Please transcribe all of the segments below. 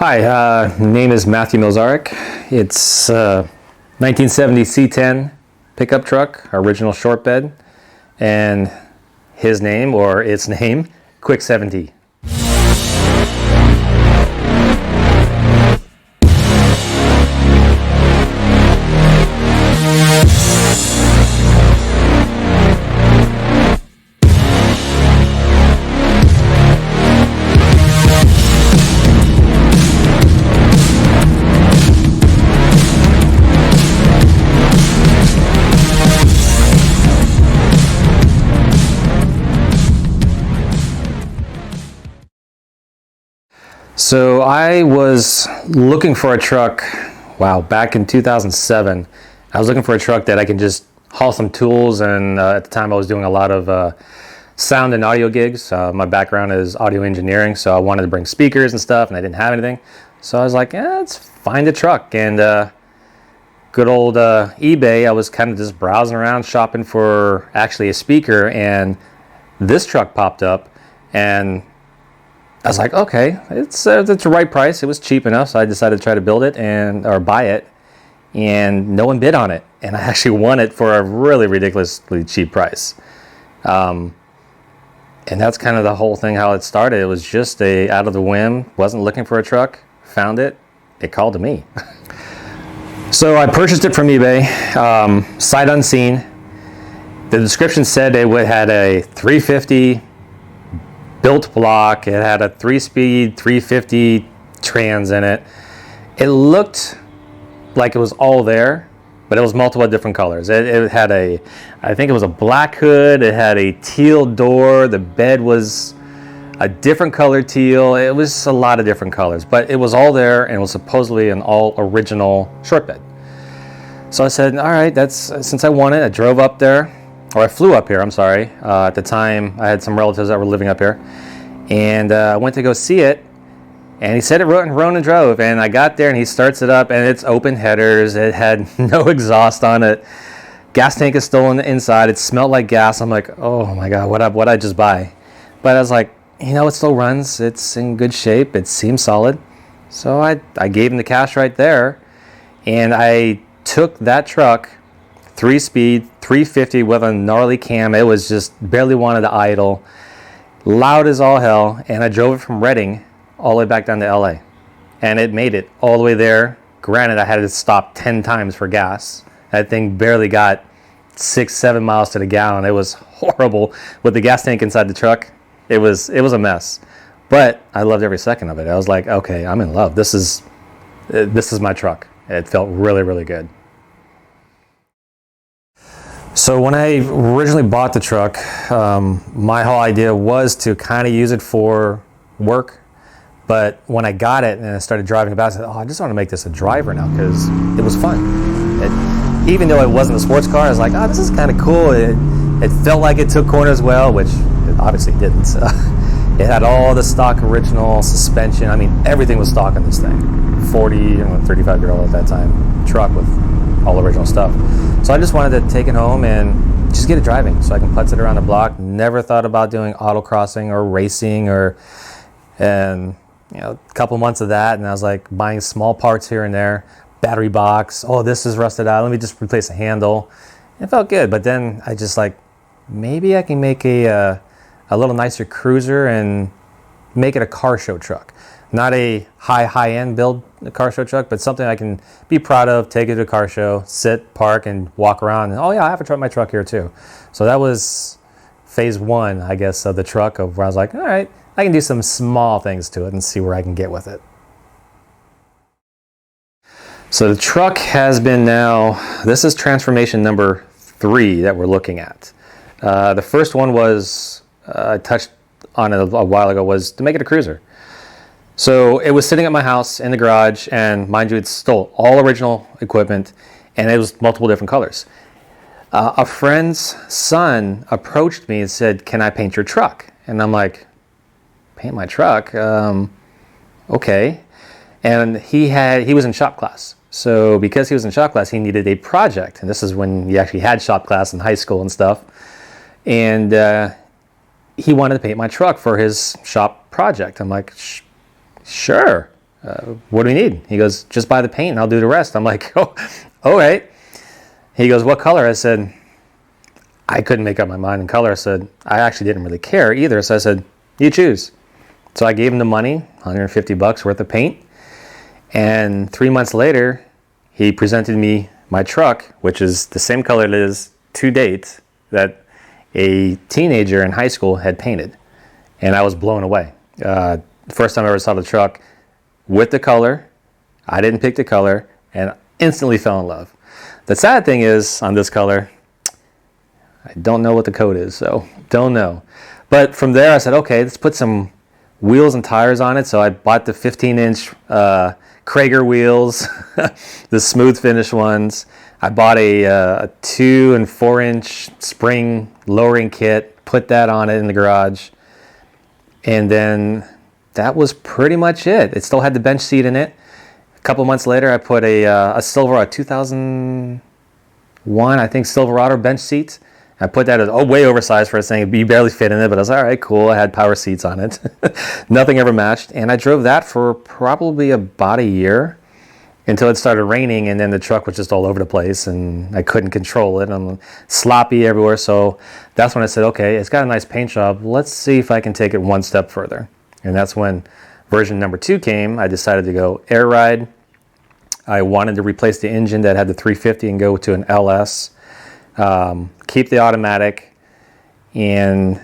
Hi, name is Matthew Milzarek. It's 1970 C10 pickup truck, original short bed, and his name, or its name, Quick 70. So I was looking for a truck, back in 2007. I was looking for a truck that I can just haul some tools, and at the time I was doing a lot of sound and audio gigs. My background is audio engineering, so I wanted to bring speakers and stuff, and I didn't have anything. So I was like, let's find a truck. And good old eBay, I was kind of just browsing around, shopping for actually a speaker, and this truck popped up, and I was like, okay, it's the right price. It was cheap enough, so I decided to try to build it or buy it, and no one bid on it. And I actually won it for a really ridiculously cheap price. And that's kind of the whole thing, how it started. It was just out of the whim, wasn't looking for a truck, found it, it called to me. So I purchased it from eBay, sight unseen. The description said it had a 350 built block. It had a 3-speed 350 trans in it. It looked like it was all there, but it was multiple different colors. It had I think it was a black hood. It had a teal door. The bed was a different color teal. It was a lot of different colors, but it was all there, and it was supposedly an all original short bed. So I said, all right, since I won it, I drove up there. Or I flew up here, I'm sorry. At the time, I had some relatives that were living up here. And I went to go see it. And he said it rode and drove. And I got there, and he starts it up, and it's open headers. It had no exhaust on it. Gas tank is still on the inside. It smelled like gas. I'm like, oh my God, what'd I just buy? But I was like, it still runs. It's in good shape. It seems solid. So I gave him the cash right there. And I took that truck, 3-speed, 350 with a gnarly cam. It was just barely wanted to idle, loud as all hell, and I drove it from Reading all the way back down to LA. And it made it all the way there. Granted, I had to stop 10 times for gas. That thing barely got 6-7 miles to the gallon. It was horrible with the gas tank inside the truck. It was a mess. But I loved every second of it. I was like, okay, I'm in love. This is my truck. It felt really, really good. So when I originally bought the truck, my whole idea was to kind of use it for work. But when I got it and I started driving about, I said, I just want to make this a driver now because it was fun. Even though it wasn't a sports car, I was like, this is kind of cool. It felt like it took corners well, which it obviously didn't. So it had all the stock original suspension. I mean, everything was stock on this thing. 35-year-old at that time truck with all original stuff. So I just wanted to take it home and just get it driving so I can putz it around the block. Never thought about doing autocrossing or racing and a couple months of that, and I was like buying small parts here and there, battery box. Oh, this is rusted out. Let me just replace a handle. It felt good, but then I just maybe I can make a little nicer cruiser and make it a car show truck. Not a high-end build car show truck, but something I can be proud of, take it to a car show, sit, park, and walk around. And, I have my truck here too. So that was phase one, I guess, of the truck, of where I was like, all right, I can do some small things to it and see where I can get with it. So the truck has been this is transformation number 3 that we're looking at. The first one was, I touched on it a while ago, was to make it a cruiser. So it was sitting at my house in the garage, and mind you, it's still all original equipment, and it was multiple different colors. A friend's son approached me and said, can I paint your truck? And I'm like, paint my truck? Okay. And he was in shop class. So because he was in shop class, he needed a project. And this is when he actually had shop class in high school and stuff. And he wanted to paint my truck for his shop project. I'm like, sure. what do we need? He goes, just buy the paint and I'll do the rest. I'm like, oh, all right. He goes, what color? I said, I couldn't make up my mind in color. I said, I actually didn't really care either. So I said, you choose. So I gave him the money, $150 worth of paint. And 3 months later, he presented me my truck, which is the same color it is to date that a teenager in high school had painted. And I was blown away. First time I ever saw the truck with the color. I didn't pick the color and instantly fell in love. The sad thing is on this color, I don't know what the code is, so don't know. But from there I said, okay, let's put some wheels and tires on it. So I bought the 15-inch Krager wheels, the smooth finish ones. I bought a 2 and 4-inch spring lowering kit, put that on it in the garage. And then that was pretty much it. It still had the bench seat in it. A couple months later, I put a Silverado 2001, I think, Silverado bench seat. I put that as way oversized for a thing. You barely fit in it, but I was all right, cool. I had power seats on it. Nothing ever matched. And I drove that for probably about a year until it started raining, and then the truck was just all over the place, and I couldn't control it. I'm sloppy everywhere. So that's when I said, okay, it's got a nice paint job. Let's see if I can take it one step further. And that's when version number 2 came. I decided to go air ride. I wanted to replace the engine that had the 350 and go to an LS. Keep the automatic, and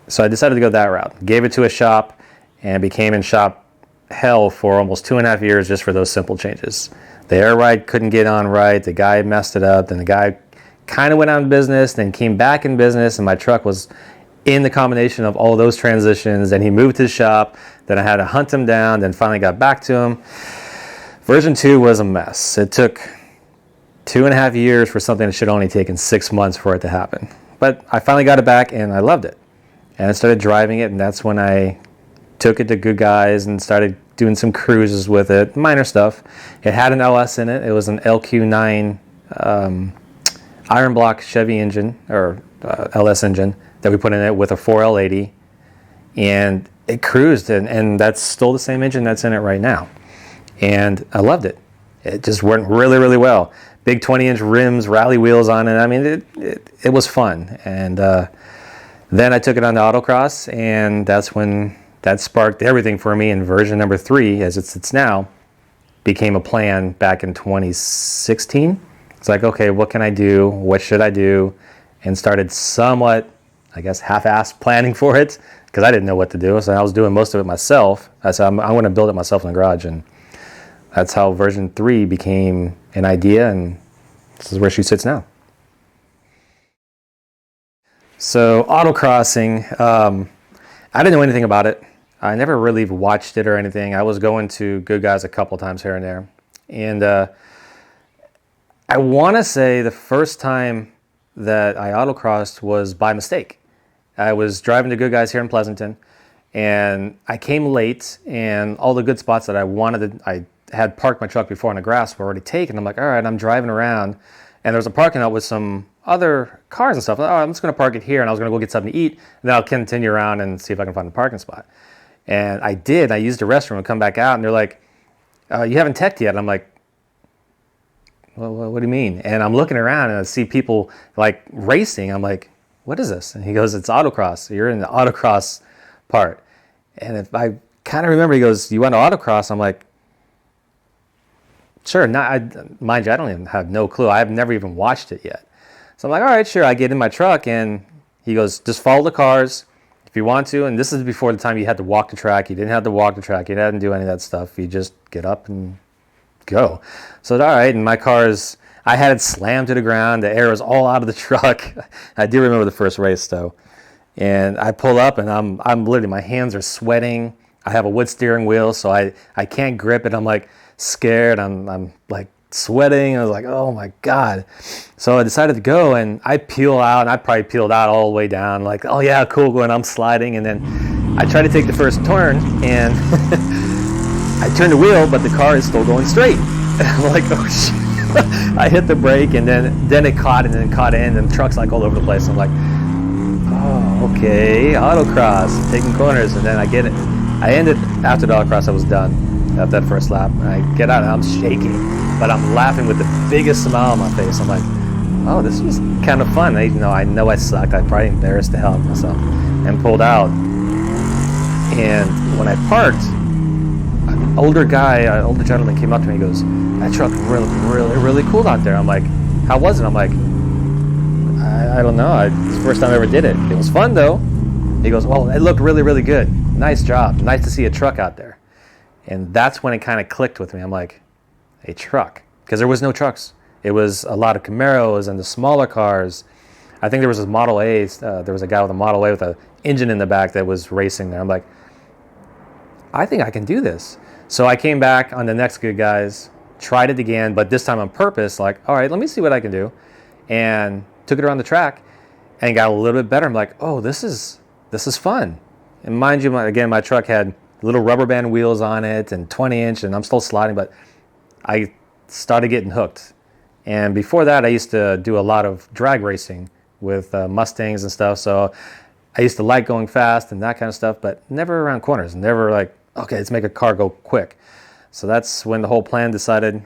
so I decided to go that route. Gave it to a shop and became in shop hell for almost 2.5 years just for those simple changes. The air ride couldn't get on right, the guy messed it up, then the guy kind of went out of business, then came back in business, and my truck was in the combination of all those transitions. And he moved his shop, then I had to hunt him down, then finally got back to him. Version 2 was a mess. It took 2.5 years for something that should have only taken 6 months for it to happen. But I finally got it back and I loved it. And I started driving it, and that's when I took it to Good Guys and started doing some cruises with it, minor stuff. It had an LS in it. It was an LQ9 iron block Chevy engine, or LS engine, that we put in it with a 4L80. And it cruised, and that's still the same engine that's in it right now. And I loved it. It just went really, really well. Big 20-inch rims, rally wheels on it. I mean, it was fun. And then I took it on to Autocross, and that's when that sparked everything for me. And version number 3, as it sits now, became a plan back in 2016. It's like, okay, what can I do? What should I do? And started somewhat, I guess, half-assed planning for it, because I didn't know what to do. So I was doing most of it myself. I said, I'm going to build it myself in the garage. And that's how version 3 became an idea, and this is where she sits now. So autocrossing, I didn't know anything about it. I never really watched it or anything. I was going to Good Guys a couple times here and there. And I want to say the first time that I autocrossed was by mistake. I was driving to Good Guys here in Pleasanton, and I came late, and all the good spots that I wanted to, I had parked my truck before on the grass were already taken. I'm like, all right, I'm driving around, and there's a parking lot with some other cars and stuff. Oh, I'm just going to park it here, and I was going to go get something to eat, and then I'll continue around and see if I can find a parking spot. And I did. I used the restroom and come back out, and they're like, you haven't teched yet. And I'm like, well, what do you mean? And I'm looking around, and I see people like racing. I'm like, what is this? And he goes, it's autocross. You're in the autocross part. And if I kind of remember, he goes, you went to autocross? I'm like, sure. Mind you, I don't even have no clue. I've never even watched it yet. So I'm like, all right, sure. I get in my truck, and he goes, just follow the cars if you want to. And this is before the time you had to walk the track. You didn't have to walk the track. You didn't do any of that stuff. You just get up and go. So all right. And my car's, I had it slammed to the ground. The air was all out of the truck. I do remember the first race though. And I pull up, and I'm literally, my hands are sweating. I have a wood steering wheel, so I can't grip it. I'm like scared. I'm like sweating. I was like, oh my God. So I decided to go, and I peel out, and I probably peeled out all the way down. Like, oh yeah, cool, going. I'm sliding. And then I try to take the first turn, and I turn the wheel, but the car is still going straight. And I'm like, oh shit. I hit the brake, and then it caught, and then caught in, and the truck's like all over the place. I'm like, oh, okay, autocross, taking corners. And then I get it. I ended, after the autocross, I was done. after that first lap. And I get out and I'm shaking, but I'm laughing with the biggest smile on my face. I'm like, oh, this was kind of fun. Even though I know I sucked, I probably embarrassed the hell out of myself and pulled out. And when I parked, an older gentleman came up to me and goes, that truck really cool out there. I'm like, how was it? I'm like, I don't know. It's the first time I ever did it. It was fun though. He goes, well, it looked really good. Nice job. Nice to see a truck out there. And that's when it kind of clicked with me. I'm like, a truck. Because there was no trucks. It was a lot of Camaros and the smaller cars. I think there was a Model A. There was a guy with a Model A with an engine in the back that was racing there. I'm like, I think I can do this. So I came back on the next Good Guys, tried it again, but this time on purpose, like, all right, let me see what I can do. And took it around the track and got a little bit better. I'm like, oh, this is fun. And mind you, my truck had little rubber band wheels on it and 20-inch, and I'm still sliding, but I started getting hooked. And before that, I used to do a lot of drag racing with Mustangs and stuff. So I used to like going fast and that kind of stuff, but never around corners. Never like, okay, let's make a car go quick. So that's when the whole plan decided,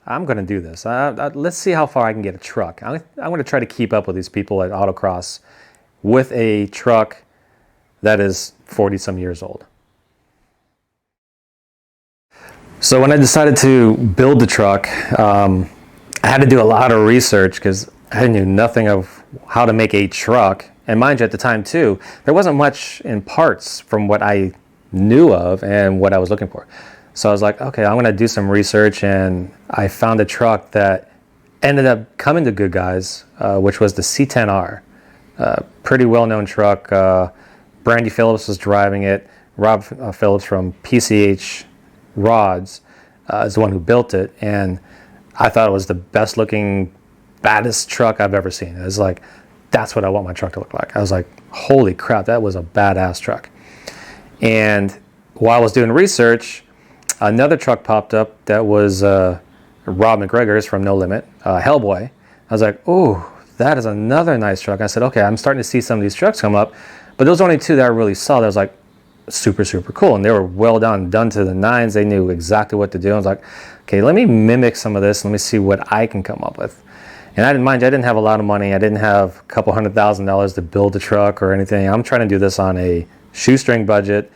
I'm going to do this. Let's see how far I can get a truck. I'm going to try to keep up with these people at Autocross with a truck that is 40-some years old. So when I decided to build the truck, I had to do a lot of research because I knew nothing of how to make a truck. And mind you, at the time too, there wasn't much in parts from what I knew of and what I was looking for. So I was like, okay, I'm going to do some research, and I found a truck that ended up coming to Good Guys, which was the C10R. Pretty well-known truck. Brandy Phillips was driving it. Rob Phillips from PCH Rods is the one who built it, and I thought it was the best-looking, baddest truck I've ever seen. It was like, that's what I want my truck to look like. I was like, holy crap, that was a badass truck. And while I was doing research, another truck popped up that was Rob McGregor's from No Limit, Hellboy. I was like, oh, that is another nice truck. I said, okay, I'm starting to see some of these trucks come up, but those only two that I really saw that was like super cool, and they were well done to the nines. They knew exactly what to do. I was like, okay, let me mimic some of this. Let me see what I can come up with. And I didn't have a lot of money. I didn't have a couple $100,000 to build a truck or anything. I'm trying to do this on a shoestring budget,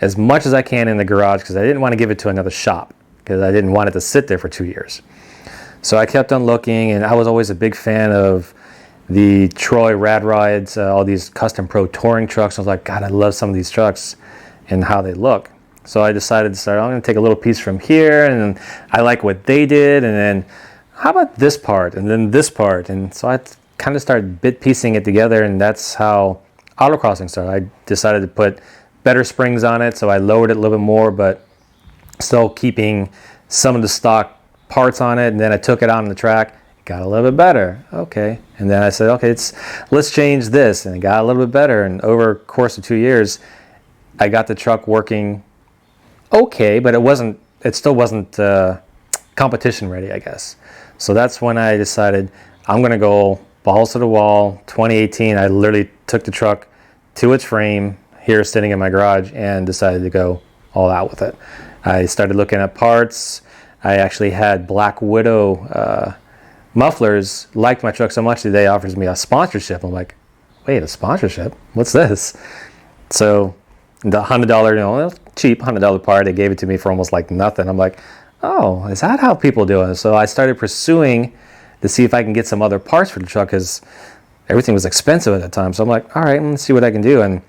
as much as I can in the garage, because I didn't want to give it to another shop, because I didn't want it to sit there for 2 years. So I kept on looking, and I was always a big fan of the Troy Rad Rides, all these custom pro touring trucks. I was like, God, I love some of these trucks and how they look. So I decided to start, I'm going to take a little piece from here, and I like what they did, and then how about this part, and then this part? And so I kind of started piecing it together, and that's how autocrossing started. I decided to put better springs on it, so I lowered it a little bit more, but still keeping some of the stock parts on it. And then I took it out on the track, got a little bit better. Okay, and then I said, okay, let's change this, and it got a little bit better. And over the course of 2 years, I got the truck working okay, but it still wasn't competition ready, I guess. So that's when I decided I'm going to go balls to the wall. 2018, I literally took the truck to its frame here sitting in my garage and decided to go all out with it. I started looking at parts. I actually had Black Widow mufflers, liked my truck so much that they offered me a sponsorship. I'm like, wait, a sponsorship? What's this? So the $100, cheap $100 part, they gave it to me for almost like nothing. I'm like, oh, is that how people do it? So I started pursuing to see if I can get some other parts for the truck, because everything was expensive at that time. So I'm like, all right, let's see what I can do. And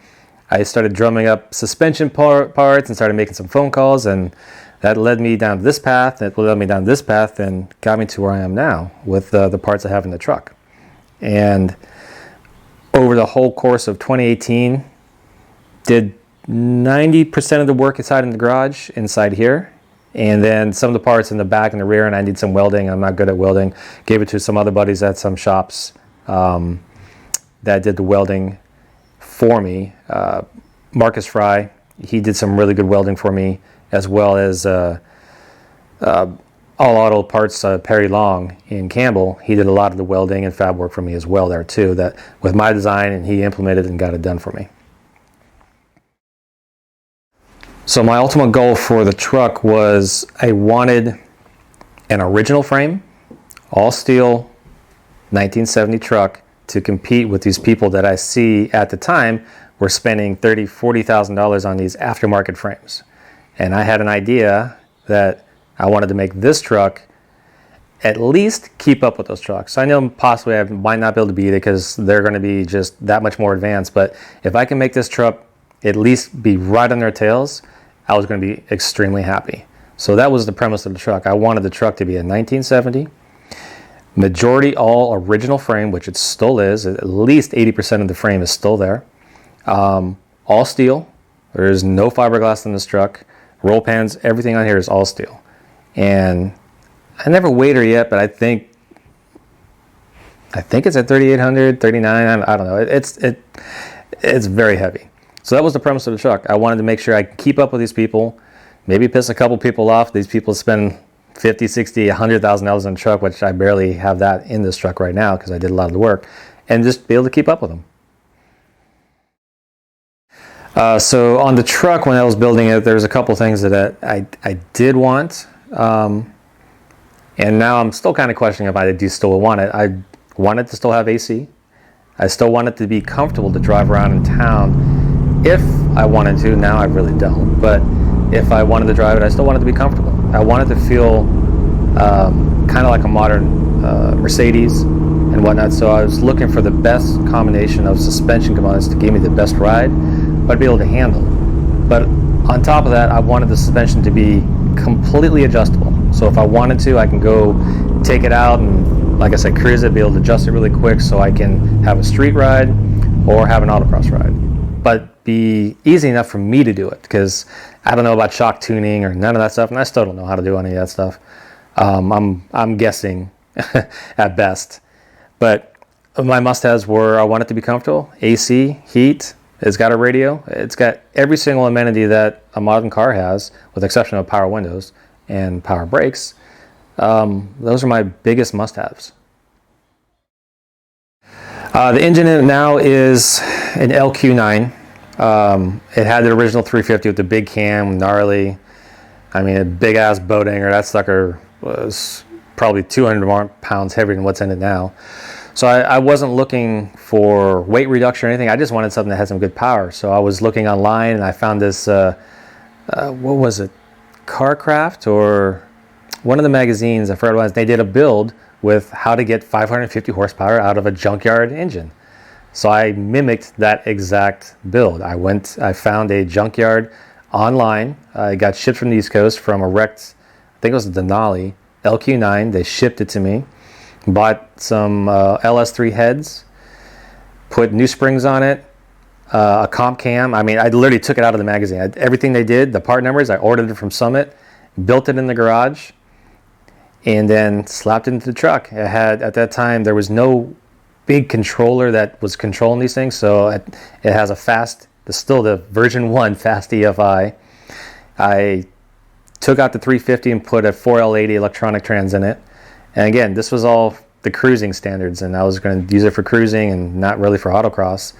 I started drumming up suspension parts and started making some phone calls, and that led me down this path. It led me down this path and got me to where I am now with the parts I have in the truck. And over the whole course of 2018, did 90% of the work inside in the garage, inside here. And then some of the parts in the back and the rear, and I need some welding. I'm not good at welding. Gave it to some other buddies at some shops that did the welding for me. Marcus Fry, he did some really good welding for me, as well as All Auto Parts, Perry Long in Campbell. He did a lot of the welding and fab work for me as well there too, that with my design, and he implemented and got it done for me. So my ultimate goal for the truck was I wanted an original frame, all steel, 1970 truck to compete with these people that I see at the time were spending $30,000, $40,000 on these aftermarket frames. And I had an idea that I wanted to make this truck at least keep up with those trucks. I know possibly I might not be able to beat it because they're going to be just that much more advanced, but if I can make this truck at least be right on their tails, I was going to be extremely happy. So that was the premise of the truck. I wanted the truck to be a 1970, majority all original frame, which it still is. At least 80% of the frame is still there. All steel. There is no fiberglass in this truck. Roll pans, everything on here is all steel. And I never weighed her yet, but I think it's at 3,800, 39. I don't know. It's very heavy. So that was the premise of the truck. I wanted to make sure I could keep up with these people, maybe piss a couple people off. These people spend $50,000, $60,000, $100,000 on a truck, which I barely have that in this truck right now because I did a lot of the work, and just be able to keep up with them. So on the truck, when I was building it, there's a couple things that I did want. And now I'm still kind of questioning if I do still want it. I wanted to still have AC. I still want it to be comfortable to drive around in town if I wanted to. Now I really don't. But if I wanted to drive it, I still wanted to be comfortable. I wanted to feel kind of like a modern Mercedes and whatnot. So I was looking for the best combination of suspension components to give me the best ride, but I'd be able to handle. But on top of that, I wanted the suspension to be completely adjustable. So if I wanted to, I can go take it out and, like I said, cruise it, be able to adjust it really quick so I can have a street ride or have an autocross ride. But be easy enough for me to do it because I don't know about shock tuning or none of that stuff, and I still don't know how to do any of that stuff. I'm guessing at best. But my must-haves were I want it to be comfortable, AC, heat. It's got a radio. It's got every single amenity that a modern car has, with the exception of power windows and power brakes. Those are my biggest must-haves. The engine in it now is an LQ9. It had the original 350 with the big cam, gnarly. I mean, a big-ass boat anchor. That sucker was probably 200 more pounds heavier than what's in it now. So I wasn't looking for weight reduction or anything. I just wanted something that had some good power. So I was looking online and I found this, what was it? Carcraft or one of the magazines, I forgot what it was. They did a build with how to get 550 horsepower out of a junkyard engine. So I mimicked that exact build. I found a junkyard online. I got shipped from the East Coast from a wrecked, I think it was a Denali LQ9. They shipped it to me. Bought some LS3 heads, put new springs on it, a comp cam. I mean, I literally took it out of the magazine. Everything they did, the part numbers, I ordered it from Summit, built it in the garage, and then slapped it into the truck. It had, at that time, there was no big controller that was controlling these things, so it has a fast, still the version 1 fast EFI. I took out the 350 and put a 4L80 electronic trans in it. And again, this was all the cruising standards, and I was going to use it for cruising and not really for autocross.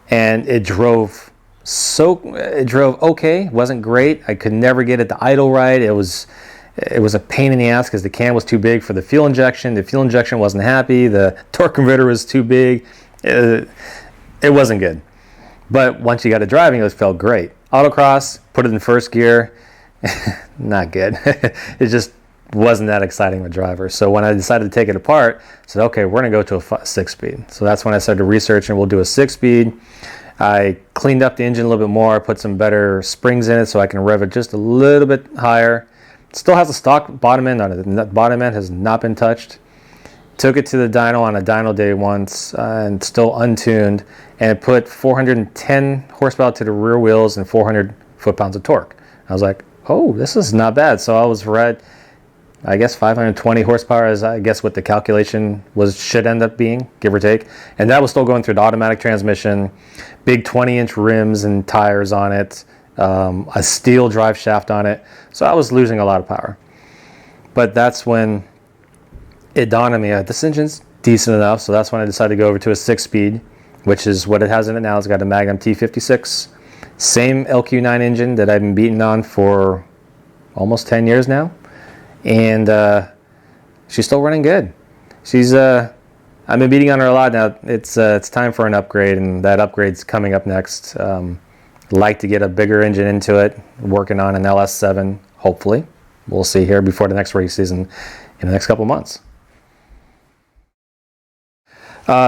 And it drove okay. Wasn't great. I could never get it to idle right. It was a pain in the ass because the can was too big for the fuel injection. The fuel injection wasn't happy. The torque converter was too big. It wasn't good. But once you got it driving, it felt great. Autocross, put it in first gear, not good. It just wasn't that exciting of a driver. So when I decided to take it apart, I said, okay, we're going to go to a 6-speed. So that's when I started to research, and we'll do a 6-speed. I cleaned up the engine a little bit more, put some better springs in it so I can rev it just a little bit higher. It still has a stock bottom end on it. The bottom end has not been touched. Took it to the dyno on a dyno day once and still untuned, and it put 410 horsepower to the rear wheels and 400 foot-pounds of torque. I was like, oh, this is not bad. So I was right, I guess 520 horsepower is, I guess, what the calculation should end up being, give or take. And that was still going through the automatic transmission, big 20-inch rims and tires on it, a steel drive shaft on it. So I was losing a lot of power. But that's when it dawned on me, this engine's decent enough. So that's when I decided to go over to a 6-speed, which is what it has in it now. It's got a Magnum T56 Same LQ9 engine that I've been beating on for almost 10 years now. And she's still running good. I've been beating on her a lot now. It's time for an upgrade, and that upgrade's coming up next. Like to get a bigger engine into it. Working on an LS7, hopefully. We'll see here before the next race season in the next couple months.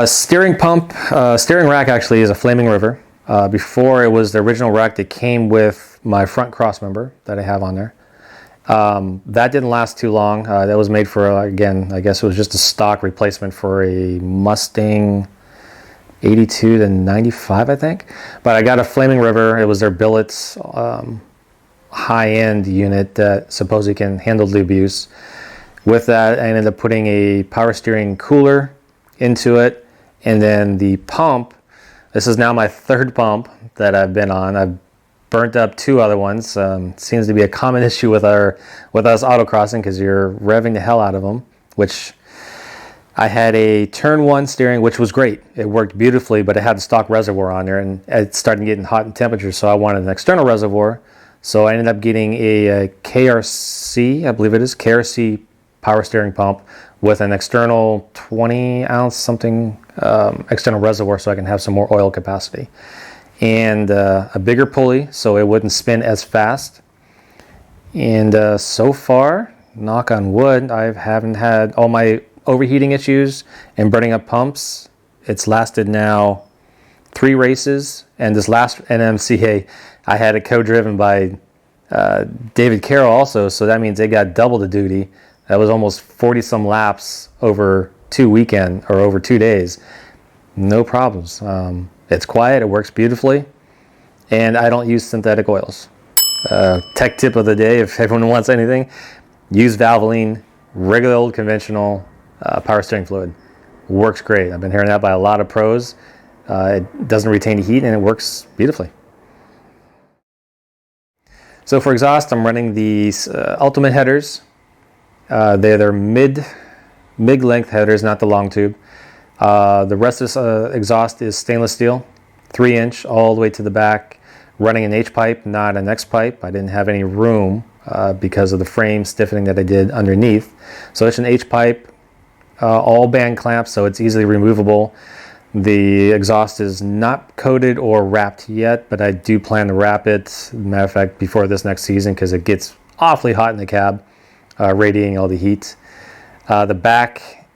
Steering rack actually is a Flaming River. Before it was the original rack that came with my front crossmember that I have on there. That didn't last too long. That was made for, again, I guess it was just a stock replacement for a Mustang 82 to 95, I think. But I got a Flaming River. It was their billets high-end unit that supposedly can handle the abuse. With that, I ended up putting a power steering cooler into it, and then the pump. This is now my third pump that I've been on. I've burnt up 2 other ones. Seems to be a common issue with us autocrossing, because you're revving the hell out of them, which I had a turn 1 steering, which was great. It worked beautifully, but it had the stock reservoir on there, and it started getting hot in temperature, so I wanted an external reservoir. So I ended up getting a KRC, I believe it is, KRC power steering pump with an external 20-ounce something external reservoir, so I can have some more oil capacity. And a bigger pulley, so it wouldn't spin as fast. And so far, knock on wood, I haven't had all my overheating issues and burning up pumps. It's lasted now 3 races, and this last NMCA I had it co-driven by David Carroll also, so that means they got double the duty. That was almost 40 some laps over 2 days. No problems. It's quiet, it works beautifully, and I don't use synthetic oils. Tech tip of the day, if everyone wants anything, use Valvoline, regular old conventional power steering fluid. Works great. I've been hearing that by a lot of pros. It doesn't retain heat, and it works beautifully. So for exhaust, I'm running these Ultimate headers. They're mid-length headers, not the long tube. The rest of this exhaust is stainless steel, 3-inch all the way to the back, running an H-pipe, not an X-pipe. I didn't have any room because of the frame stiffening that I did underneath. So it's an H-pipe, all band clamps, so it's easily removable. The exhaust is not coated or wrapped yet, but I do plan to wrap it, matter of fact, before this next season, because it gets awfully hot in the cab, radiating all the heat. The back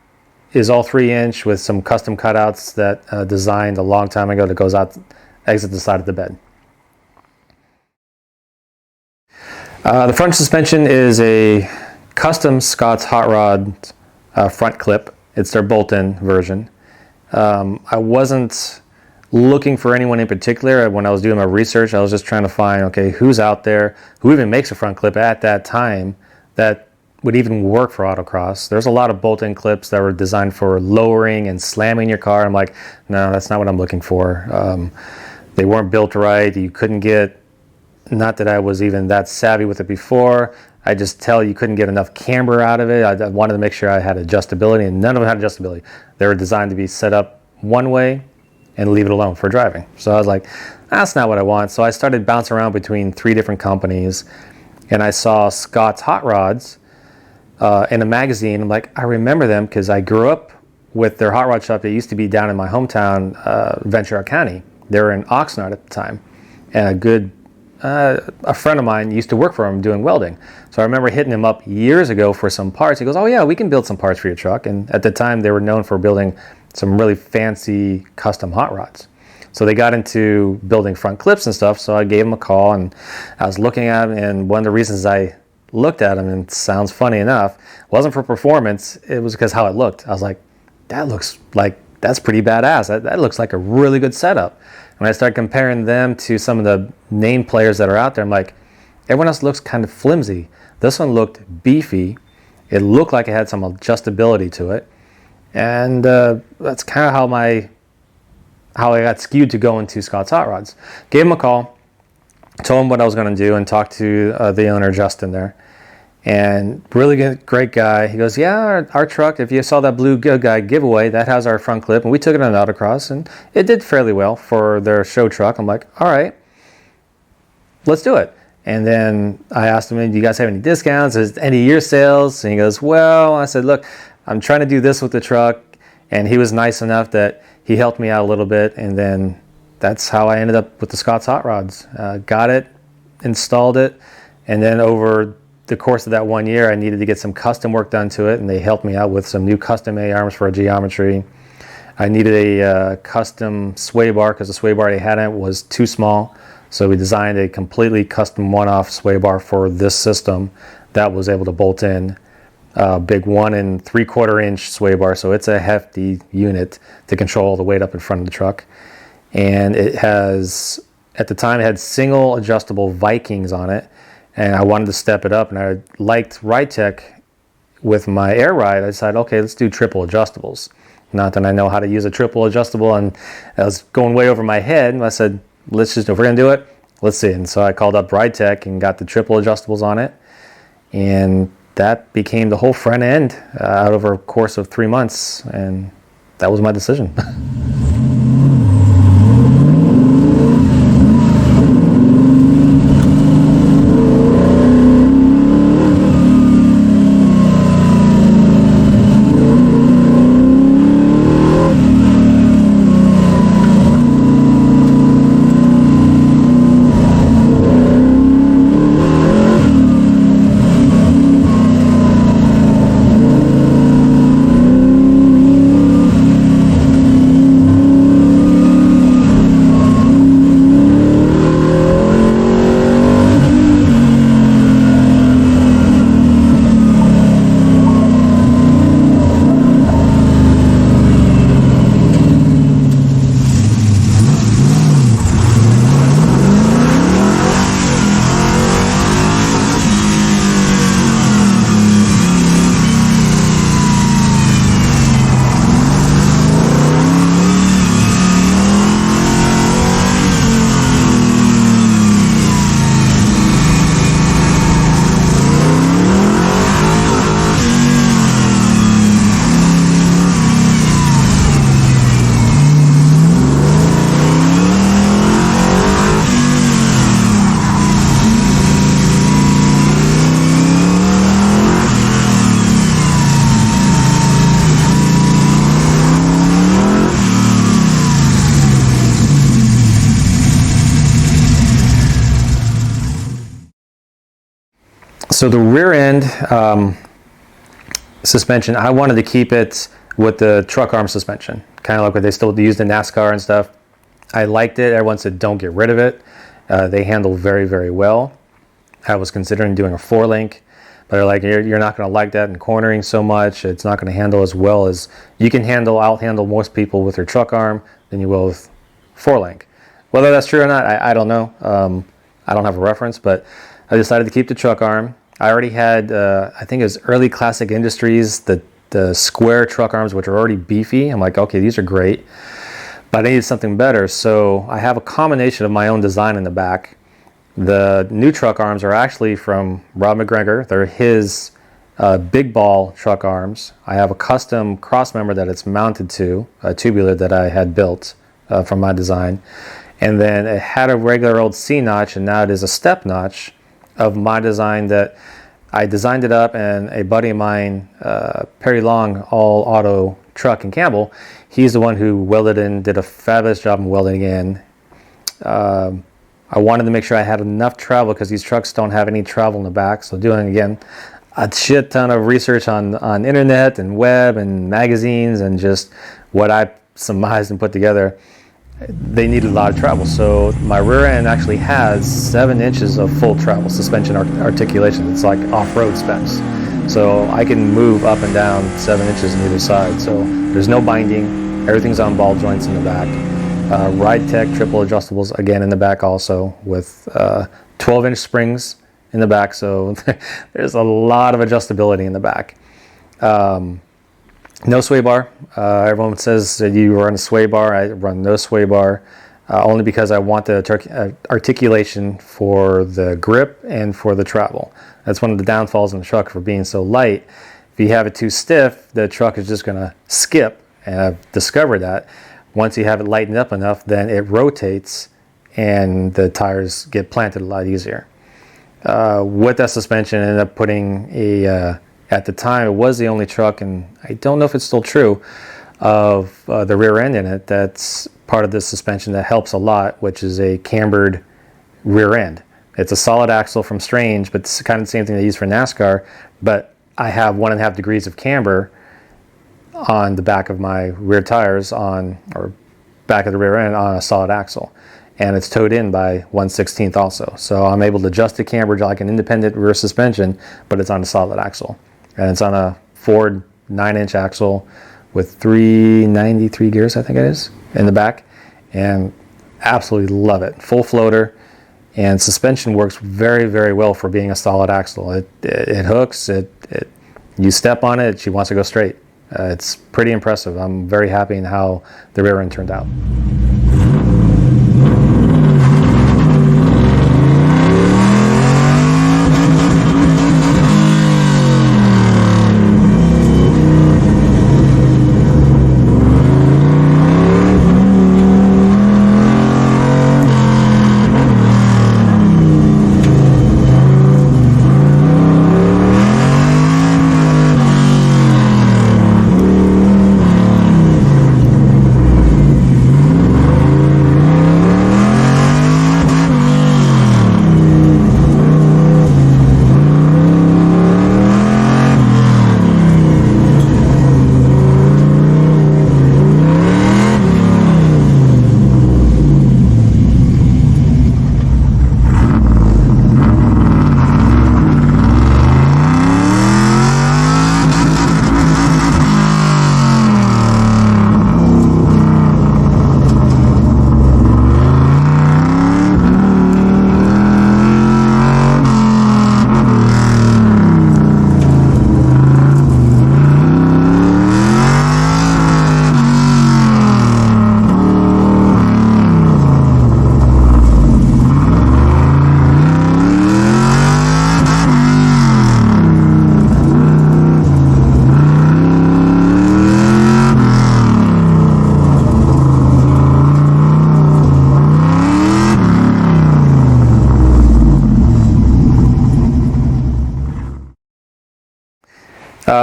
is all 3-inch with some custom cutouts that designed a long time ago that goes out, exit the side of the bed. The front suspension is a custom Scott's Hot Rod front clip. It's their bolt-in version. I wasn't looking for anyone in particular. When I was doing my research, I was just trying to find, okay, who's out there, who even makes a front clip at that time that would even work for autocross. There's a lot of bolt-in clips that were designed for lowering and slamming your car. I'm like, no, that's not what I'm looking for. They weren't built right. You couldn't get, not that I was even that savvy with it before, I just tell you couldn't get enough camber out of it. I wanted to make sure I had adjustability, and none of them had adjustability. They were designed to be set up one way and leave it alone for driving. So I was like, that's not what I want. So I started bouncing around between 3 different companies, and I saw Scott's Hot Rods in a magazine. I'm like, I remember them because I grew up with their hot rod shop that used to be down in my hometown, Ventura County. They were in Oxnard at the time, and a friend of mine used to work for him doing welding. So I remember hitting him up years ago for some parts. He goes, oh yeah, we can build some parts for your truck. And at the time, they were known for building some really fancy custom hot rods. So they got into building front clips and stuff. So I gave him a call, and I was looking at him, and one of the reasons I looked at him, and it sounds funny enough, wasn't for performance. It was because how it looked. I was like, that's pretty badass. That looks like a really good setup. When I started comparing them to some of the name players that are out there, I'm like, everyone else looks kind of flimsy. This one looked beefy. It looked like it had some adjustability to it. And that's kind of how I got skewed to go into Scott's Hot Rods. Gave him a call, told him what I was going to do, and talked to the owner, Justin, there. And really good, great guy. He goes, yeah, our truck, if you saw that blue good guy giveaway, that has our front clip. And we took it on Autocross, and it did fairly well for their show truck. I'm like, all right. let's do it. And then I asked him, do you guys have any discounts? Is any of your sales? And he goes, well, I said, look, I'm trying to do this with the truck. And he was nice enough that he helped me out a little bit. And then that's how I ended up with the Scott's Hot Rods. Got it, installed it. And then over the course of that 1 year, I needed to get some custom work done to it. And they helped me out with some new custom A-arms for a geometry. I needed a custom sway bar because the sway bar they had in it was too small. So we designed a completely custom one-off sway bar for this system that was able to bolt in a big 1 3/4 inch sway bar. So it's a hefty unit to control the weight up in front of the truck. And it has, at the time, it had single adjustable Vikings on it. And I wanted to step it up. And I liked Ride Tech with my air ride. I decided, okay, let's do triple adjustables. Not that I know how to use a triple adjustable, and I was going way over my head. And I said, let's just, if we're going to do it, let's see. And so I called up Ride Tech and got the triple adjustables on it. And that became the whole front end out over a course of 3 months. And that was my decision. So the rear end suspension, I wanted to keep it with the truck arm suspension, kind of like what they still use in NASCAR and stuff. I liked it. Everyone said don't get rid of it. They handle very, very well. I was considering doing a 4-link, but they're like, you're not going to like that in cornering so much. It's not going to handle as well as you can handle. I'll handle most people with your truck arm than you will with 4-link. Whether that's true or not, I don't know. I don't have a reference, but I decided to keep the truck arm. I already had, I think it was early Classic Industries, the square truck arms, which are already beefy. I'm like, okay, these are great, but I needed something better. So I have a combination of my own design in the back. The new truck arms are actually from Rob McGregor. They're his big ball truck arms. I have a custom cross member that it's mounted to, a tubular that I had built from my design. And then it had a regular old C notch, and now it is a step notch of my design that I designed it up, and a buddy of mine, Perry Long, all auto truck in Campbell, he's the one who welded in, did a fabulous job in welding in. I wanted to make sure I had enough travel because these trucks don't have any travel in the back. So doing, again, a shit ton of research on internet and web and magazines and just what I surmised and put together, they needed a lot of travel. So my rear end actually has 7 inches of full travel suspension articulation. It's like off-road specs. So I can move up and down 7 inches on either side. So there's no binding. Everything's on ball joints in the back. Ride Tech triple adjustables again in the back also with 12-inch springs in the back. So there's a lot of adjustability in the back. No sway bar. Everyone says that you run a sway bar. I run no sway bar only because I want the articulation for the grip and for the travel. That's one of the downfalls in the truck for being so light. If you have it too stiff, the truck is just going to skip, and I've discovered that. Once you have it lightened up enough, then it rotates and the tires get planted a lot easier. With that suspension, I ended up putting at the time, it was the only truck, and I don't know if it's still true, of the rear end in it that's part of the suspension that helps a lot, which is a cambered rear end. It's a solid axle from Strange, but it's kind of the same thing they use for NASCAR, but I have 1.5 degrees of camber on the back of my rear tires or back of the rear end on a solid axle. And it's towed in by 1/16 also. So I'm able to adjust the camber like an independent rear suspension, but it's on a solid axle. And it's on a Ford 9-inch axle with 393 gears, I think it is, in the back. And absolutely love it. Full floater. And suspension works very, very well for being a solid axle. It hooks, you step on it, she wants to go straight. It's pretty impressive. I'm very happy in how the rear end turned out.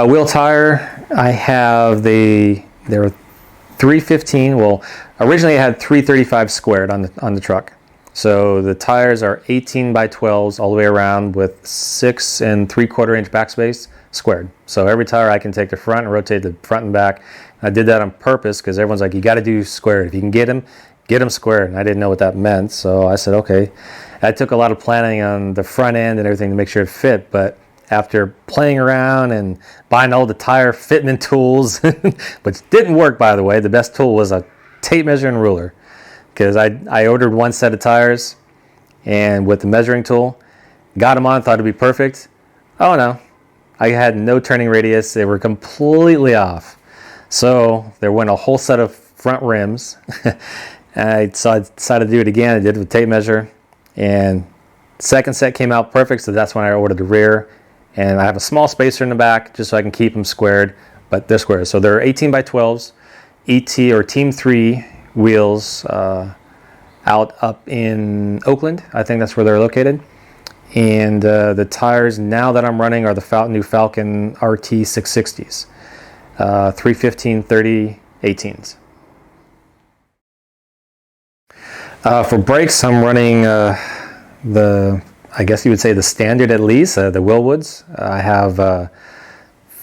Wheel tire, I have there were 315. Well, originally I had 335 squared on the truck. So the tires are 18 by 12s all the way around with 6 3/4 inch backspace squared. So every tire I can take the front and rotate the front and back. I did that on purpose because everyone's like, you got to do squared. If you can get them squared. And I didn't know what that meant. So I said, okay. I took a lot of planning on the front end and everything to make sure it fit. But after playing around and buying all the tire fitment tools, which didn't work, by the way, the best tool was a tape measure and ruler. Because I ordered one set of tires and with the measuring tool, got them on, thought it'd be perfect. Oh no, I had no turning radius. They were completely off. So there went a whole set of front rims. So I decided to do it again. I did it with tape measure, and second set came out perfect. So that's when I ordered the rear. And I have a small spacer in the back just so I can keep them squared, but they're squared. So they're 18 by 12s, ET or Team 3 wheels out up in Oakland. I think that's where they're located. And the tires now that I'm running are the new Falcon RT 660s, 315/30 18s. For brakes, I'm running I guess you would say the standard at least, the Willwoods. I have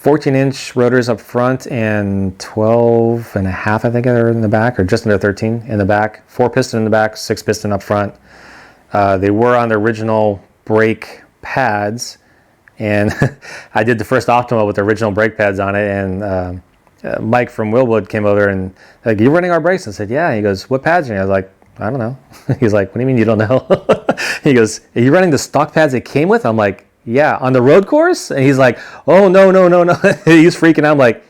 14-inch rotors up front and 12.5, I think, are in the back, or just under 13 in the back. 4-piston in the back, 6-piston up front. They were on the original brake pads, and I did the first Optima with the original brake pads on it, and Mike from Willwood came over and like, you running our brakes? I said, yeah. He goes, what pads are you? I was like, I don't know. He's like, what do you mean you don't know? He goes, are you running the stock pads it came with? I'm like, yeah, on the road course? And he's like, oh, no. He's freaking out. I'm like,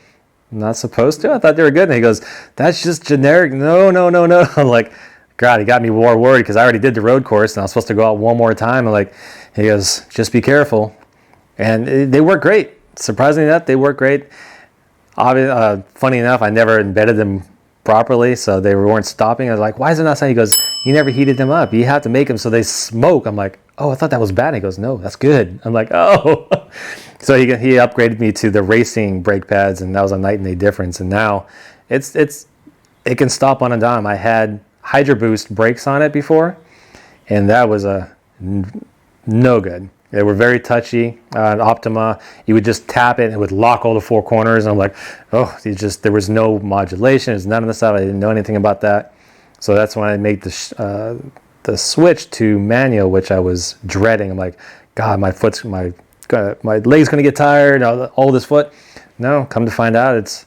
I'm not supposed to? I thought they were good. And he goes, that's just generic. No. I'm like, God, he got me more worried because I already did the road course and I was supposed to go out one more time. I'm like, he goes, just be careful. And they work great. Surprisingly enough, they work great. Funny enough, I never embedded them properly, so they weren't stopping. I was like, why is it not stopping? He goes, you never heated them up. You have to make them so they smoke. I'm like, oh, I thought that was bad. He goes, no, that's good. I'm like, oh. So he upgraded me to the racing brake pads, and that was a night and day difference. And now it can stop on a dime. I had Hydro Boost brakes on it before, and that was no good. They were very touchy. Optima, you would just tap it and it would lock all the four corners. And I'm like, oh, there was no modulation. There's none of the stuff. I didn't know anything about that. So that's when I made the switch to manual, which I was dreading. I'm like, God, my leg's gonna get tired. All this foot. No, come to find out, it's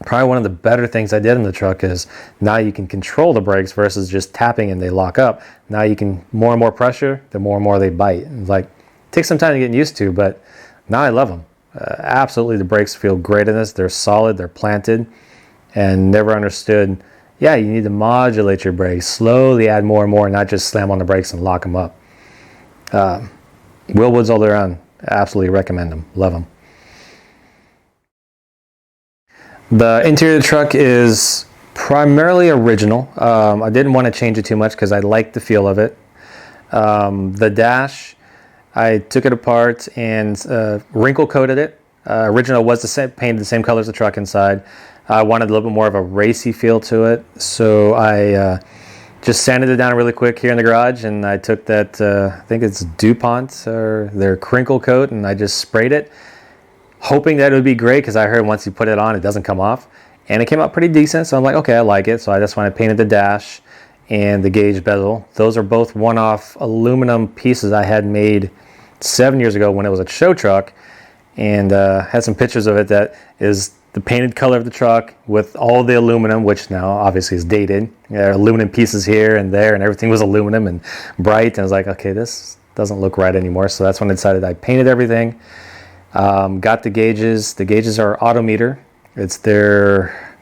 probably one of the better things I did in the truck is now you can control the brakes versus just tapping and they lock up. Now you can, more and more pressure, the more and more they bite. It's like, it takes some time to get used to, but now I love them. Absolutely, the brakes feel great in this. They're solid, they're planted, and never understood, yeah, you need to modulate your brakes, slowly add more and more, not just slam on the brakes and lock them up. Will Woods all the way around, absolutely recommend them, love them. The interior of the truck is primarily original. I didn't want to change it too much because I like the feel of it. The dash, I took it apart and wrinkle coated it. Original was painted the same color as the truck inside. I wanted a little bit more of a racy feel to it, so I just sanded it down really quick here in the garage, and I took that, I think it's DuPont or their crinkle coat, and I just sprayed it, hoping that it would be great because I heard once you put it on, it doesn't come off. And it came out pretty decent, so I'm like, okay, I like it. So that's when I painted the dash and the gauge bezel. Those are both one-off aluminum pieces I had made 7 years ago when it was a show truck, and had some pictures of it that is the painted color of the truck with all the aluminum, which now obviously is dated. There are aluminum pieces here and there, and everything was aluminum and bright. And I was like, okay, this doesn't look right anymore. So that's when I decided I painted everything. Got the gauges. The gauges are Autometer. It's their,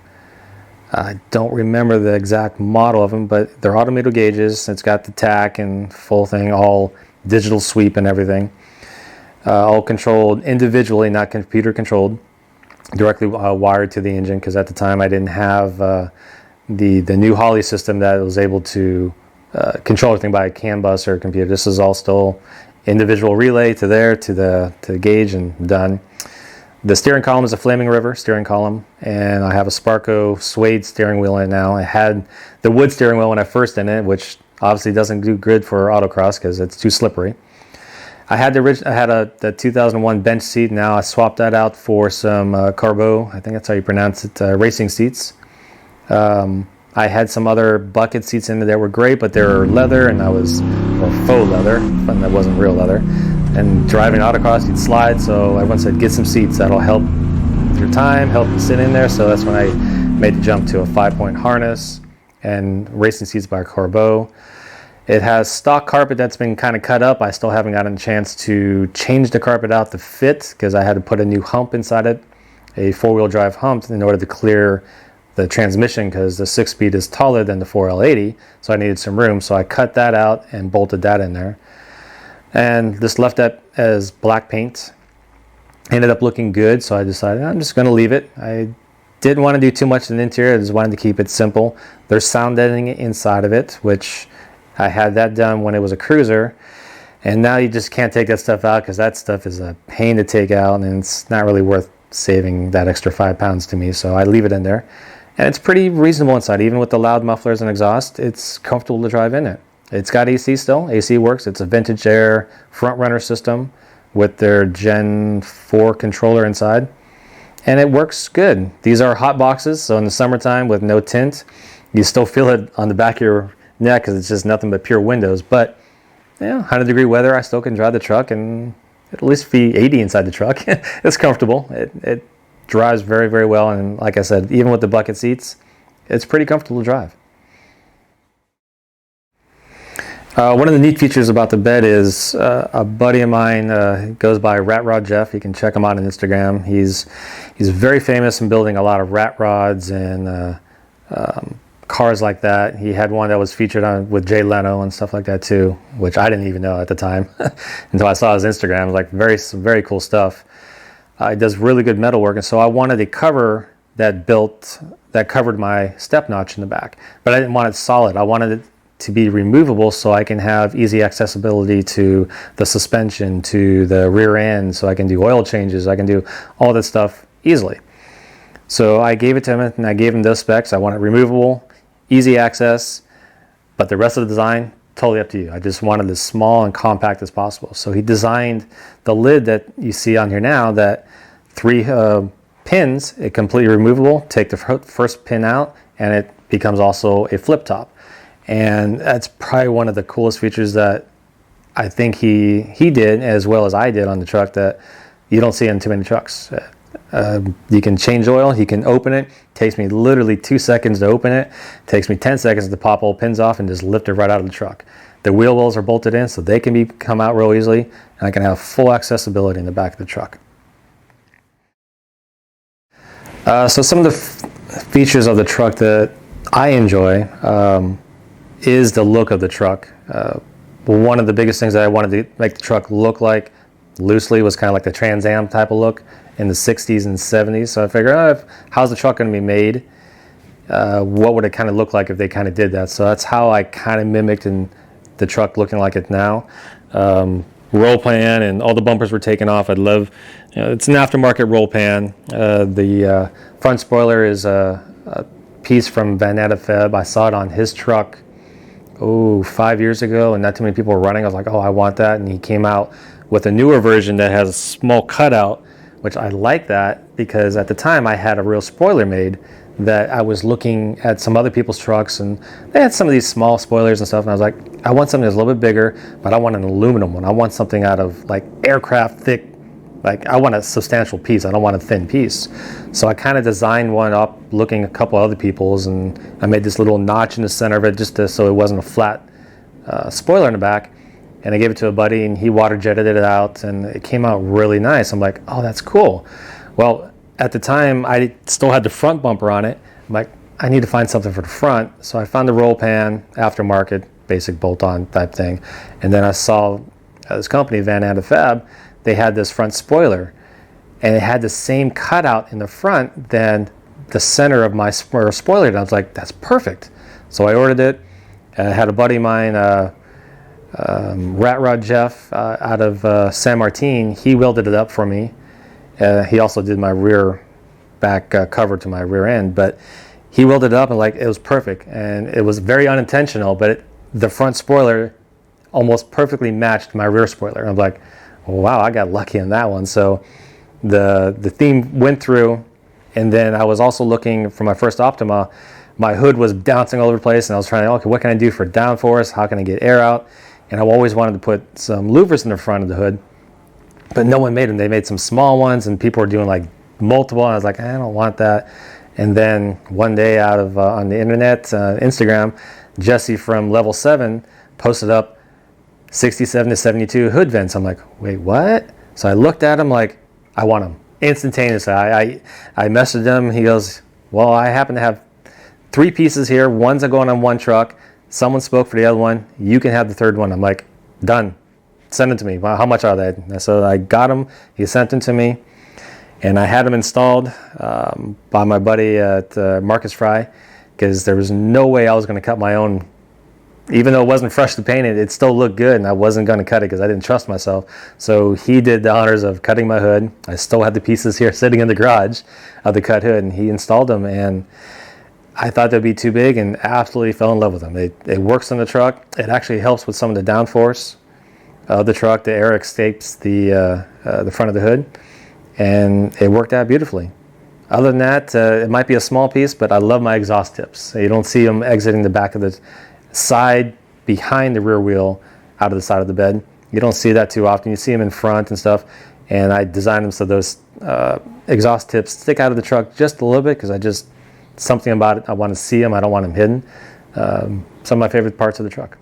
I don't remember the exact model of them, but they're Autometer gauges. It's got the tack and full thing, all digital sweep and everything. All controlled individually, not computer controlled, directly wired to the engine, because at the time I didn't have the new Holley system that was able to control everything by a CAN bus or a computer. This is all still individual relay to the gauge and done. The steering column is a Flaming River steering column, and I have a Sparco suede steering wheel in it now. I had the wood steering wheel when I first in it, which obviously doesn't do good for autocross because it's too slippery. I had the 2001 bench seat. Now I swapped that out for some Carbo, I think that's how you pronounce it, racing seats. I had some other bucket seats in there that were great, but they were leather, and or faux leather, but that wasn't real leather. And driving autocross, you'd slide, so everyone said, get some seats. That'll help your time, help you sit in there. So that's when I made the jump to a 5-point harness and racing seats by Carbo. It has stock carpet that's been kind of cut up. I still haven't gotten a chance to change the carpet out to fit because I had to put a new hump inside it, a 4-wheel drive hump, in order to clear the transmission because the 6-speed is taller than the 4L80, so I needed some room. So I cut that out and bolted that in there. And just left that as black paint. Ended up looking good, so I decided I'm just going to leave it. I didn't want to do too much in the interior. I just wanted to keep it simple. There's sound deadening inside of it, which I had that done when it was a cruiser. And now you just can't take that stuff out because that stuff is a pain to take out, and it's not really worth saving that extra 5 pounds to me. So I leave it in there. And it's pretty reasonable inside. Even with the loud mufflers and exhaust, it's comfortable to drive in it. It's got AC still. AC works. It's a Vintage Air front runner system with their Gen 4 controller inside. And it works good. These are hot boxes, so in the summertime with no tint, you still feel it on the back of your neck because it's just nothing but pure windows. But 100-degree weather, I still can drive the truck and at least be 80 inside the truck. It's comfortable. It drives very, very well. And like I said, even with the bucket seats, it's pretty comfortable to drive. One of the neat features about the bed is a buddy of mine goes by Rat Rod Jeff. You can check him out on Instagram. He's very famous in building a lot of rat rods and cars like that. He had one that was featured on with Jay Leno and stuff like that too, which I didn't even know at the time until I saw his Instagram. It was like very cool stuff. He does really good metal work, and so I wanted a cover that built that covered my step notch in the back. But I didn't want it solid. I wanted it to be removable so I can have easy accessibility to the suspension, to the rear end, so I can do oil changes, I can do all this stuff easily. So I gave it to him and I gave him those specs. I want it removable, easy access, but the rest of the design, totally up to you. I just wanted it as small and compact as possible. So he designed the lid that you see on here now, that 3 pins, it completely removable. Take the first pin out and it becomes also a flip top. And that's probably one of the coolest features that I think he did, as well as I did on the truck, that you don't see in too many trucks. You can change oil, you can open it. Takes me literally 2 seconds to open it. Takes me 10 seconds to pop all pins off and just lift it right out of the truck. The wheel wells are bolted in so they can come out real easily, and I can have full accessibility in the back of the truck. So some of the features of the truck that I enjoy is the look of the truck. One of the biggest things that I wanted to make the truck look like loosely was kind of like the Trans Am type of look in the 60s and 70s. So I figured, how's the truck going to be made? What would it kind of look like if they kind of did that? So that's how I kind of mimicked in the truck looking like it now. Roll pan and all the bumpers were taken off. I'd love, it's an aftermarket roll pan. The front spoiler is a piece from Van Feb. I saw it on his truck 5 years ago, and not too many people were running. I was like, I want that. And he came out with a newer version that has a small cutout, which I like that, because at the time I had a real spoiler made that I was looking at some other people's trucks, and they had some of these small spoilers and stuff, and I was like, I want something that's a little bit bigger, but I want an aluminum one. I want something out of like aircraft thick, like I want a substantial piece. I don't want a thin piece. So I kind of designed one up looking at a couple other people's, and I made this little notch in the center of it just so it wasn't a flat spoiler in the back. And I gave it to a buddy, and he water jetted it out, and it came out really nice. I'm like, that's cool. Well, at the time, I still had the front bumper on it. I'm like, I need to find something for the front. So I found the roll pan, aftermarket, basic bolt-on type thing. And then I saw this company, Van Fab, they had this front spoiler, and it had the same cutout in the front than the center of my spoiler. And I was like, that's perfect. So I ordered it. I had a buddy of mine, Rat Rod Jeff out of San Martin. He welded it up for me. He also did my rear back cover to my rear end, but he welded it up, and like it was perfect. And it was very unintentional, but the front spoiler almost perfectly matched my rear spoiler. I'm like, wow, I got lucky on that one. So the theme went through, and then I was also looking for my first Optima. My hood was bouncing all over the place, and I was trying to, okay, what can I do for downforce? How can I get air out? And I always wanted to put some louvers in the front of the hood, but no one made them. They made some small ones, and people were doing like multiple, and I was like, I don't want that. And then one day out of on the internet, Instagram, Jesse from Level 7 posted up 67 to 72 hood vents. I'm like, wait, what? So I looked at them like, I want them instantaneously. I messaged him. He goes, well, I happen to have 3 pieces here. One's going on one truck. Someone spoke for the other one. You can have the third one. I'm like, done. Send it to me. Well, how much are they? So I got them. He sent them to me, and I had them installed by my buddy at Marcus Fry, because there was no way I was going to cut my own. Even though it wasn't freshly painted, it still looked good, and I wasn't going to cut it because I didn't trust myself. So he did the honors of cutting my hood. I still had the pieces here sitting in the garage of the cut hood, and he installed them, and I thought they'd be too big, and absolutely fell in love with them. It works on the truck. It actually helps with some of the downforce of the truck. The air escapes the front of the hood, and it worked out beautifully. Other than that, it might be a small piece, but I love my exhaust tips. So you don't see them exiting the back of the side behind the rear wheel out of the side of the bed. You don't see that too often. You see them in front and stuff, and I designed them so those exhaust tips stick out of the truck just a little bit, because something about it, I want to see them. I don't want them hidden. Some of my favorite parts of the truck.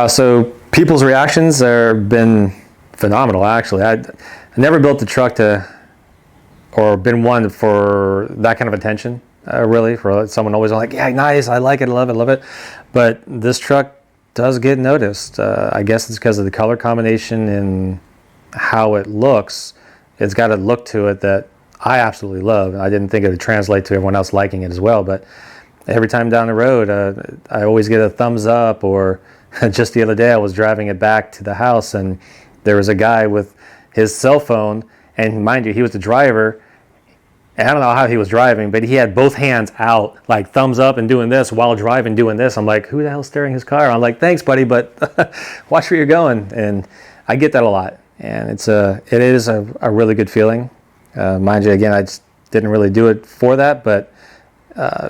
So people's reactions have been phenomenal, actually. I never built a truck or been one for that kind of attention, really. For someone always like, yeah, nice, I like it, I love it. But this truck does get noticed. I guess it's because of the color combination and how it looks. It's got a look to it that I absolutely love. I didn't think it would translate to everyone else liking it as well, but every time down the road, I always get a thumbs up. Or just the other day, I was driving it back to the house, and there was a guy with his cell phone, and mind you, he was the driver, and I don't know how he was driving, but he had both hands out, like thumbs up and doing this while driving, doing this. I'm like, who the hell's steering his car? I'm like, thanks, buddy, but watch where you're going. And I get that a lot, and it is a really good feeling. Mind you, again, I just didn't really do it for that, but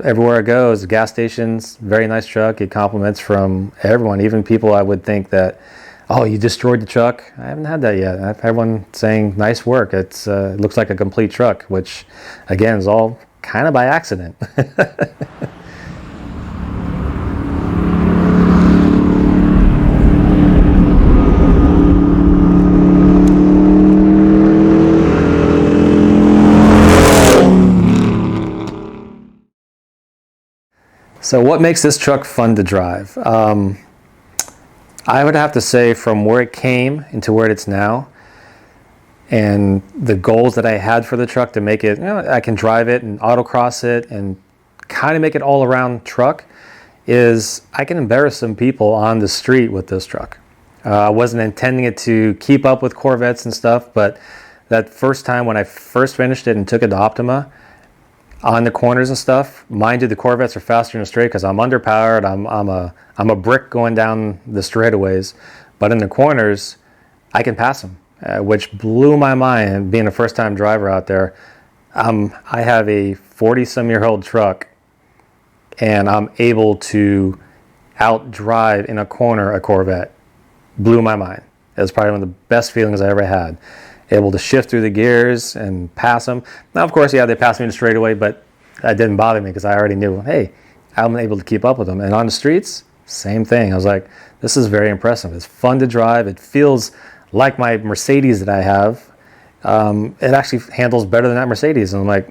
everywhere I go, the gas stations, very nice truck. It compliments from everyone, even people I would think that, oh, you destroyed the truck. I haven't had that yet. I've had everyone saying, nice work. It looks like a complete truck, which, again, is all kind of by accident. So what makes this truck fun to drive? I would have to say, from where it came into where it's now, and the goals that I had for the truck to make it, I can drive it and autocross it and kind of make it all around truck, is I can embarrass some people on the street with this truck. I wasn't intending it to keep up with Corvettes and stuff, but that first time when I first finished it and took it to Optima, on the corners and stuff, mind you, the Corvettes are faster in the straight because I'm underpowered. I'm a brick going down the straightaways, but in the corners, I can pass them, which blew my mind. Being a first-time driver out there, I have a 40-some-year-old truck, and I'm able to outdrive in a corner a Corvette. Blew my mind. It was probably one of the best feelings I ever had. Able to shift through the gears and pass them. Now, of course, yeah, they passed me in the straightaway, but that didn't bother me because I already knew, hey, I'm able to keep up with them. And on the streets, same thing. I was like, this is very impressive. It's fun to drive. It feels like my Mercedes that I have. It actually handles better than that Mercedes. And I'm like,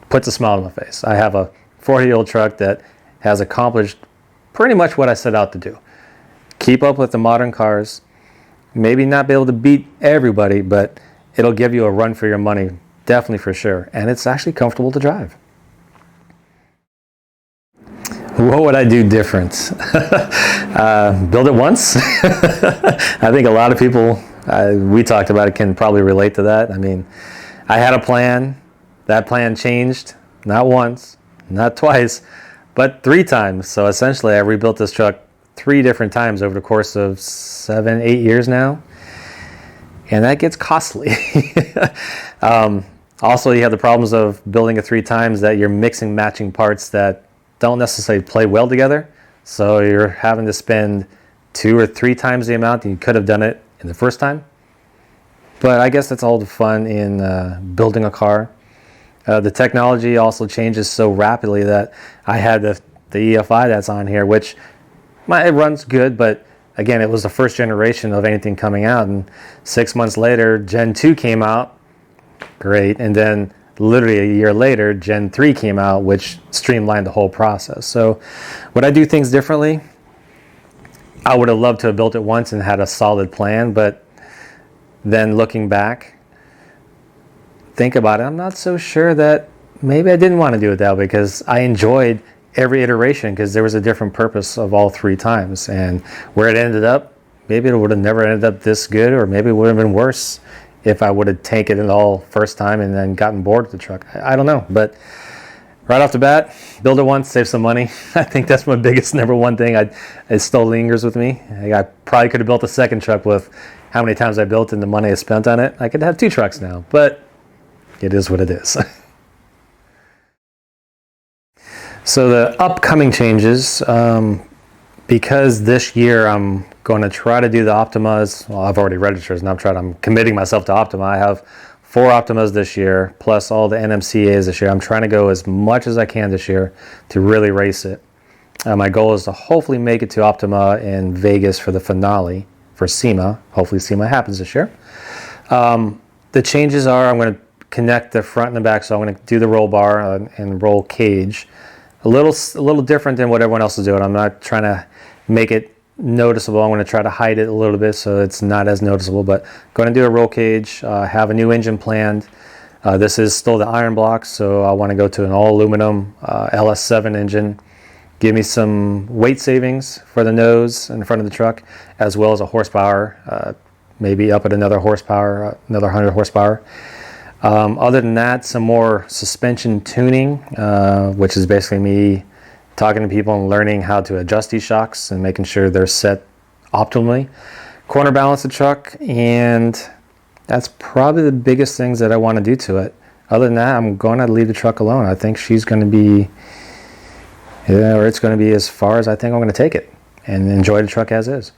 puts a smile on my face. I have a 40-year-old truck that has accomplished pretty much what I set out to do. Keep up with the modern cars. Maybe not be able to beat everybody, but it'll give you a run for your money, definitely, for sure. And it's actually comfortable to drive. What would I do different? Build it once. I think a lot of people we talked about it can probably relate to that. I mean, I had a plan. That plan changed, not once, not twice, but 3 times. So essentially, I rebuilt this truck 3 different times over the course of 7, 8 years now, and that gets costly. Also, you have the problems of building it 3 times that you're mixing matching parts that don't necessarily play well together, so you're having to spend 2 or 3 times the amount that you could have done it in the first time. But I guess that's all the fun in building a car. The technology also changes so rapidly that I had the EFI that's on here, which it runs good, but again, it was the first generation of anything coming out, and 6 months later, Gen 2 came out, great, and then literally a year later, Gen 3 came out, which streamlined the whole process. So would I do things differently? I would have loved to have built it once and had a solid plan, but then looking back, think about it, I'm not so sure that maybe I didn't want to do it that way, because I enjoyed every iteration because there was a different purpose of all 3 times. And where it ended up, maybe it would have never ended up this good, or maybe it would have been worse if I would have taken it all first time and then gotten bored with the truck. I don't know, but right off the bat, build it once, save some money. I think that's my biggest number one thing. It still lingers with me. I probably could have built a second truck with how many times I built and the money I spent on it. I could have 2 trucks now, but it is what it is. So the upcoming changes, because this year I'm going to try to do the Optimas. Well, I've already registered, and I'm committing myself to Optima. I have 4 Optimas this year, plus all the NMCAs this year. I'm trying to go as much as I can this year to really race it. My goal is to hopefully make it to Optima in Vegas for the finale for SEMA. Hopefully SEMA happens this year. The changes are I'm going to connect the front and the back, so I'm going to do the roll bar and roll cage. A little different than what everyone else is doing. I'm not trying to make it noticeable. I'm going to try to hide it a little bit so it's not as noticeable, but going to do a roll cage, have a new engine planned. This is still the iron block, so I want to go to an all aluminum LS7 engine. Give me some weight savings for the nose in the front of the truck, as well as a horsepower, maybe up at another horsepower, another 100 horsepower. Other than that, some more suspension tuning, which is basically me talking to people and learning how to adjust these shocks and making sure they're set optimally. Corner balance the truck, and that's probably the biggest things that I want to do to it. Other than that, I'm going to leave the truck alone. I think she's going to be, or it's going to be as far as I think I'm going to take it, and enjoy the truck as is.